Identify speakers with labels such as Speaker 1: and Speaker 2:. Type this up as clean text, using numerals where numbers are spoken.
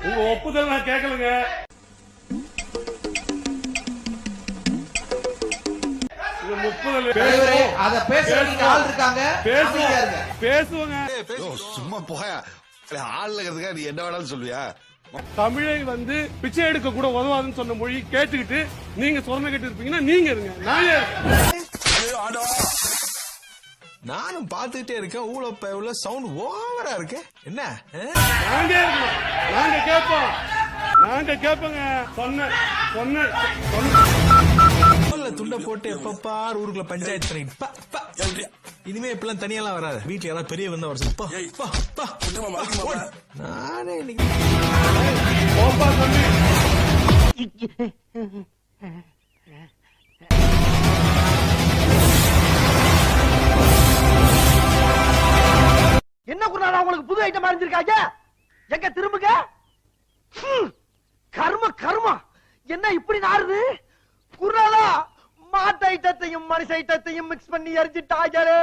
Speaker 1: உங்க ஒப்புதல் நான் கேட்கலங்க.
Speaker 2: சும்மா போயா ஆளுங்கிறதுக்கா நீ என்ன வேணாலும் சொல்லுவியா?
Speaker 1: தமிழை வந்து பிச்சை எடுக்க கூட உதவாதுன்னு சொன்ன மொழி கேட்டுக்கிட்டு நீங்க சொன்ன கேட்டு இருப்பீங்கன்னா நீங்க இருங்க.
Speaker 2: நானும் பாத்துக்கிட்டே இருக்கேன். ஊழ சவுண்ட் ஓவரா இருக்கு. என்ன
Speaker 1: நாங்க கேட்போங்க. சொன்ன
Speaker 2: துண்டை போட்டு எப்பப்பார் ஊருக்குள்ள பஞ்சாயத்து பண்ணி இனிமே இப்பெல்லாம் தனியெல்லாம் வராது. வீட்டுல யாராவது பெரிய வந்தா வர நானே
Speaker 3: என்ன குருநாதா உங்களுக்கு புது ஐட்டம் அறிஞ்சிருக்காங்க? எங்க திரும்புங்க. கர்ம என்ன இப்படி நாறுது? குருநாதா மாட்டு ஐட்டத்தையும் மனுஷ ஐட்டத்தையும் மிக்ஸ் பண்ணி எரிஞ்சிட்டாங்களே.